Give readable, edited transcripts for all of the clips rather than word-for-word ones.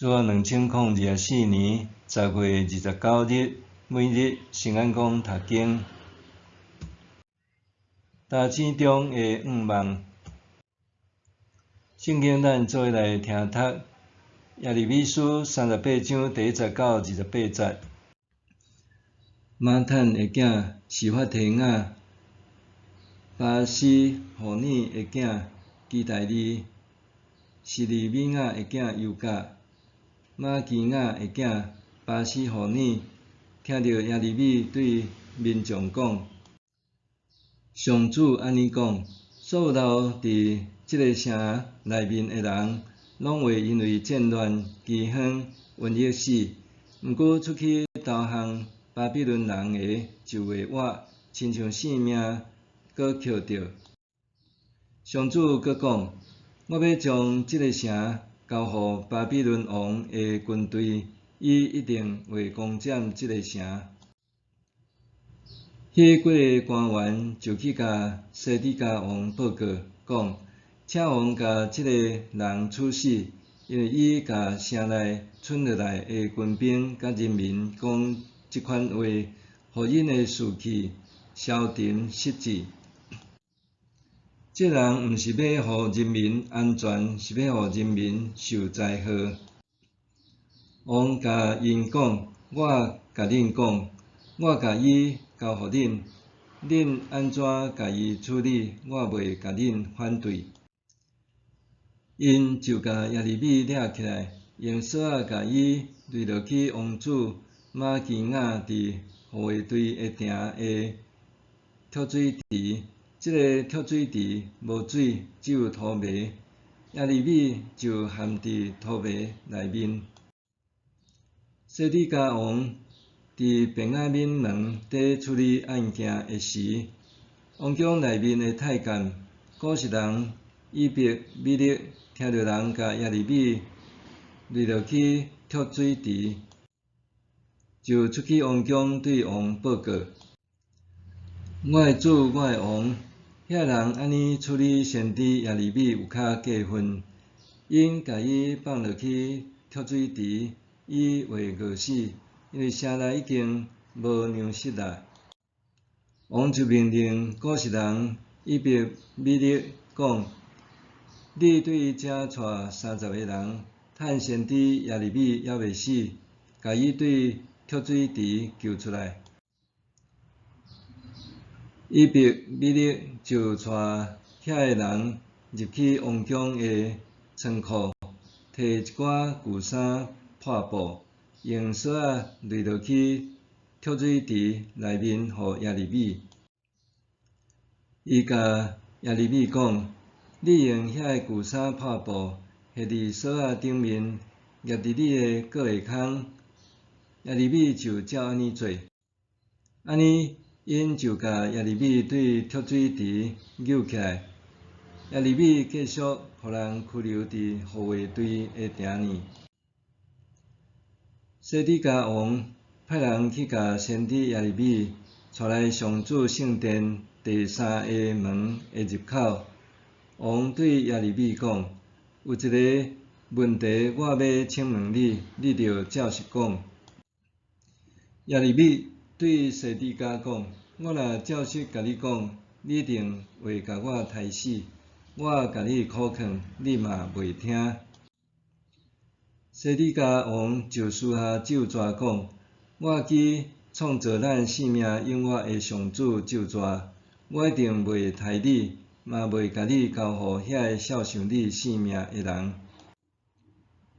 自2024年10月29日，每日圣安宫读经。大醒中的愿望，圣经咱做伙来听读。耶利米书38章第19到28节。马坦的囝示法提雅，巴西互尼的囝基代利，示利米雅的囝犹甲，马基雅的囝巴西互尼，听到耶利米对民众讲：上主安尼讲，所有留伫即个城内面的人，拢会因为战乱、饥荒、瘟疫死。毋过出去投降巴比伦人的，就会活，亲像性命搁捡着。上主搁讲：我要将即个城交互巴比伦王的军队，伊一定会攻占即个城。迄几个官员就去甲西底家王报告，讲：请王甲即个人处死，因为伊甲城内剩落来的军兵甲人民讲即款话，互因的士气消沉失志。即人毋是要互人民安全，是要互人民受灾祸。王甲因讲：我甲恁讲，我甲伊交互恁，恁安怎甲伊处理，我袂甲恁反对。因就甲耶利米抓起来，用锁仔甲伊掠落去王子马基雅伫护卫队的埕的跳水池。即个跳水池无水，只有土糜。耶利米就陷伫土糜内面。西底家王伫便雅悯门底处理案件的时，王宫内面的太监、古实人以别米勒听到人甲耶利米掠落去跳水池，就出去王宫对王报告：我的主，我的王，遐人安尼处理先知耶利米有较过分，因甲伊放落去跳水池，伊会饿死，因为城内已经无粮食啦。王就命令古实人以别米勒讲：你对遮带30个人，趁先知耶利米还未死，甲伊对跳水池救出来。以别米勒就带遐个人入去王宫的仓库，摕一寡旧衫、破布，用锁仔掠落去跳水池内面，互耶利米。伊甲耶利米讲：你用遐个旧衫、破布下伫锁仔顶面，夹伫你的脚下孔。耶利米就照安尼做。安尼，因就甲耶利米对跳水池扭起来。耶利米继续互人拘留伫护卫队的埕呢。西底家王派人去甲先知耶利米带来上主圣殿第3个门的入口。王对耶利米讲：有一个问题我要请问你，你着照实讲。耶利米对西底家讲：我若照实甲你讲，你一定会甲我杀死。我甲你苦劝，你嘛袂听。西底家王就私下咒詛讲：我记创造咱性命永远的上主咒詛，我一定袂杀你，嘛袂甲你交互遐个孝顺你性命的人。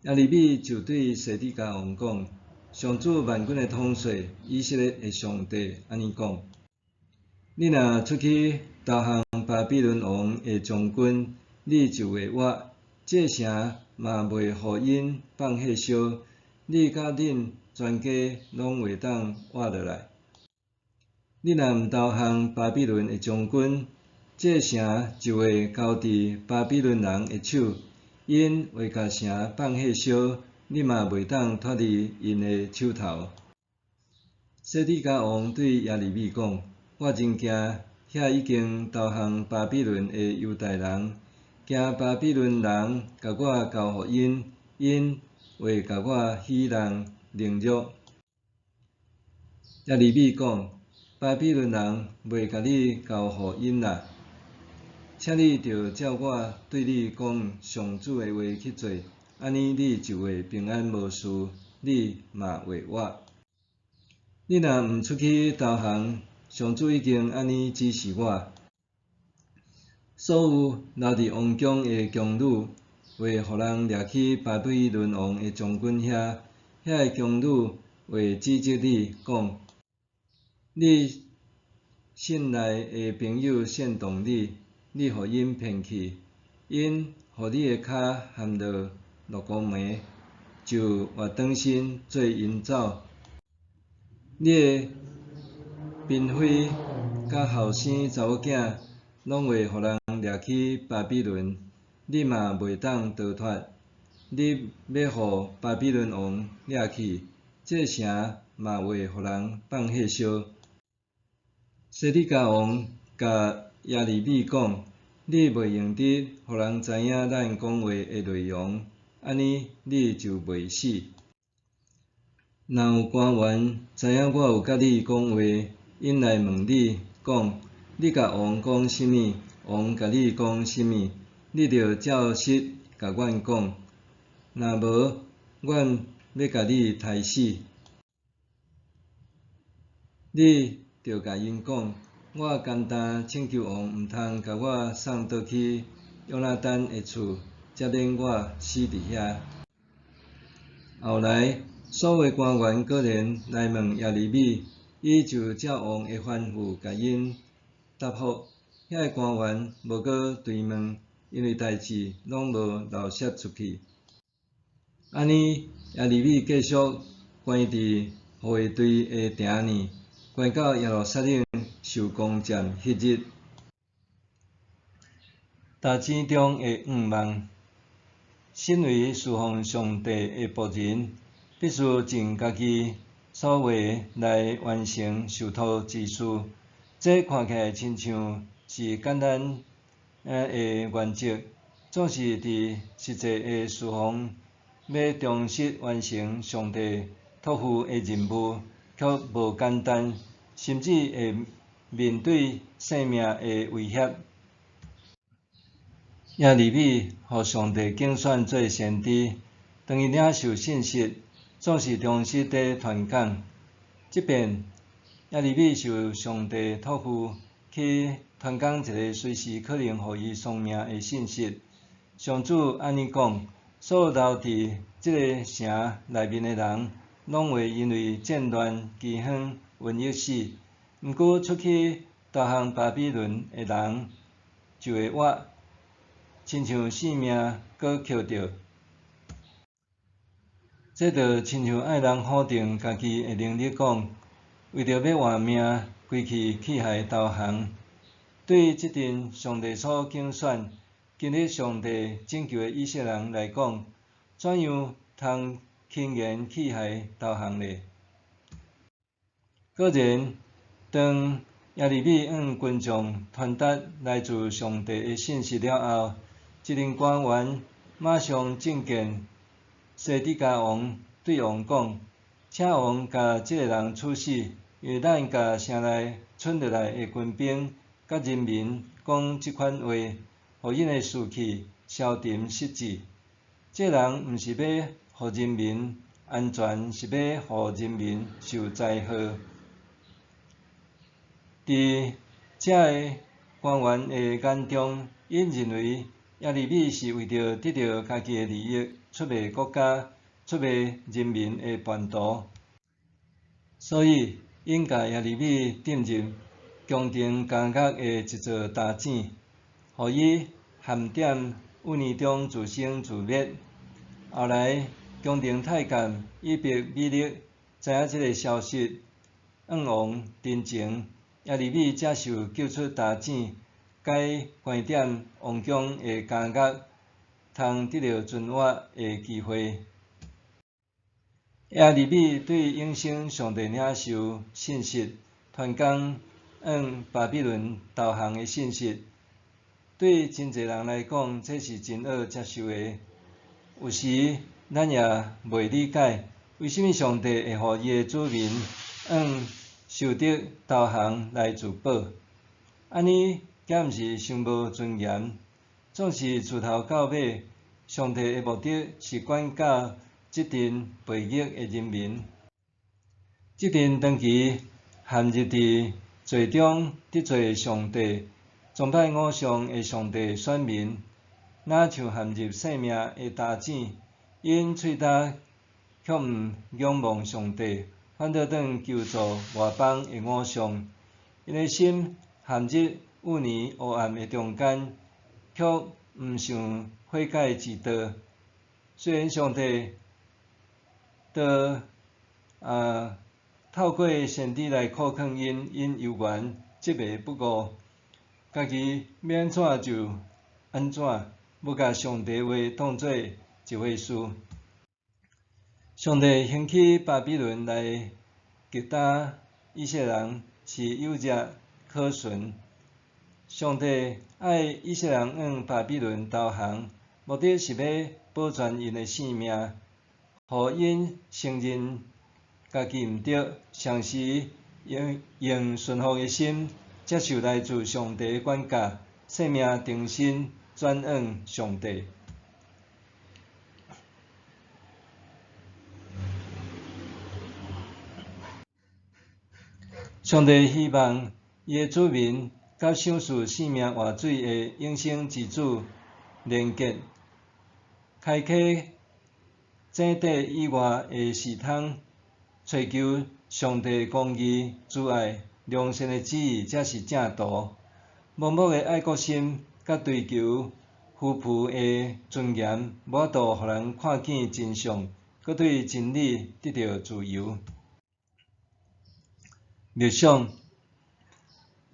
耶利米就对西底家王讲：上主万军的统帅以色列的上帝安尼讲：你若出去投降巴比伦王的将军，你就会活，这城嘛袂互因放火烧，你甲恁全家拢会当活落来。你若毋投降巴比伦的将军，这城就会交伫巴比伦人的手，因会甲城放火烧，你嘛袂当脱离因的手头。西底家王对耶利米讲：我真惊遐已经投降巴比伦的犹太人，惊巴比伦人甲我交互因会甲我喜人凌辱。耶利米讲：巴比伦人袂甲你交互因啦，请你着照我对你讲上主的话去做，安尼你就会平安无事，你嘛会活。你若毋出去投降，上主已经安尼指示我。所有留伫王宫的宫女，会互人掠去巴比伦王的将军遐，遐个宫女会指责你讲：你信赖的朋友煽动你，你互因骗去，因互你的骹陷落落孤梅，就活转身做因走。你的嫔妃甲后生查某囝，拢会互人掠去巴比伦，你嘛袂当逃脱。你要互巴比伦王掠去，这城嘛会互人放火烧。西底家王甲耶利米讲：你袂用得互人知影咱讲话的内容，安尼你就袂死。若有官员知影我有甲你讲话，因来问你讲：你甲王讲甚物？王甲你讲甚物？你着照实甲阮讲。若无，阮要甲你杀死。你着甲因讲：我简单请求王毋通甲我送倒去约拿单的厝，才免我死伫遐。后来，所有官员果然来问耶利米，伊就照王的吩咐甲因答复。遐个官员无阁追问，因为代志拢无漏泄出去。安尼，耶利米继续关伫护卫队的城呢，关到耶路撒冷受攻占迄日。大钱中的愿望，身为侍奉上帝的仆人，必须尽家己所为来完成受托之事。这看起来亲像是简单的原则，总是伫实际的侍奉要忠实完成上帝托付的任务，却无简单，甚至会面对生命的威胁。耶利米互上帝竞选做先知，当伊领受信息，总是忠实地传讲。即便耶利米受上帝托付去传讲一个随时可能互伊丧命的信息，上主安尼讲：所有留伫即个城内面的人，拢会因为战乱、饥荒、瘟疫死。毋过出去投降巴比伦的人，就会活，亲像性命搁捡着。这就亲像爱人否定家己的能力讲，为着要活命，归去弃械投降。对即阵上帝所竞选、经历上帝拯救的以色列人来讲，怎样通轻言弃械投降呢？果然，当耶利米向群众传达来自上帝的信息了后，一名官员马上觐见西底家王，对王讲：请王甲即个人处死，因为咱甲城内剩落来的军兵甲人民讲即款话，互因的士气消沉失志。即个人毋是要互人民安全，是要互人民受灾祸。伫这个官员的眼中，因认为耶利米是为着得到家己的利益，出卖国家、出卖人民的叛徒，所以因甲耶利米订入宫廷监狱的一座大井，互伊含点污泥中自生自灭。后来，宫廷太监以别米勒知影这个消息，向王陈情。耶利米才受救出大井，该关点王宫的监狱，通得到存活的机会。耶利米对永生上帝领受信息，传讲向巴比伦投降的信息，对真侪人来讲，这是真好接受的。有时咱也袂理解，为甚物上帝会互伊诶子民用受得投降来自保？安尼敢毋是伤无尊严？总是自头到尾，上帝诶目的是管教即阵悖逆诶人民。即阵长期陷入伫罪中得罪上帝、崇拜偶像诶上帝选民，若像陷入生命诶大井，因喙焦却毋仰望上帝，反倒转求助外邦诶偶像，因诶心陷入污泥黑暗诶中间，却毋想悔改之道。虽然上帝透过先知来考劝因犹原执迷不悟，家己要安怎就安怎，要甲上帝话当作一回事。上帝兴起巴比伦来击打以色列人，是有迹可循。上帝爱以色列人向巴比伦投降，目的是要保全因的性命，互因承认家己毋对，常时用顺服的心接受来自上帝的管教，生命重新转向上帝。上帝希望伊的子民甲享受生命活水的永生之主连结，开启井底以外的视通，追求上帝公义、慈爱、良善的旨意，才是正道。盲目的爱国心甲追求虚浮的尊严，无法度互人看见真相，搁对真理得到自由。默想，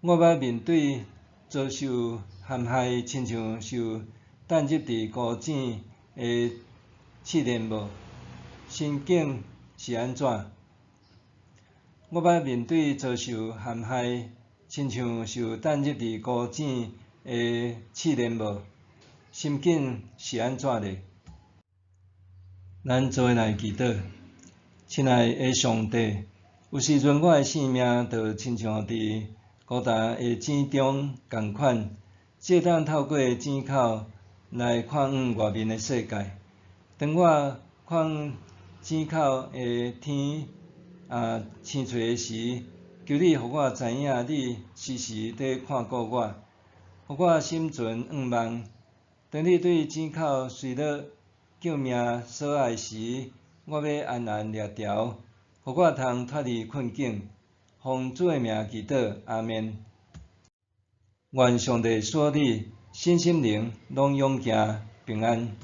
我捌面对遭受陷害，亲像受弹入伫孤井的试炼无？心境是安怎？我捌面对遭受陷害，亲像受弹入伫孤井的试炼无？心境是安怎呢？咱做伙来祈祷，亲爱的上帝。有时阵，我的性命就亲像伫孤单的井中共款，只当透过井口来看向外面的世界。当我看向井口的天星垂时，求你互我知影，你时时在看顾我，互我心存仰望。当你对井口随落救命所爱时，我要安然掠条。互我通脱离困境，奉主的名祈祷，阿们。愿上帝赐你身心灵拢永行平安。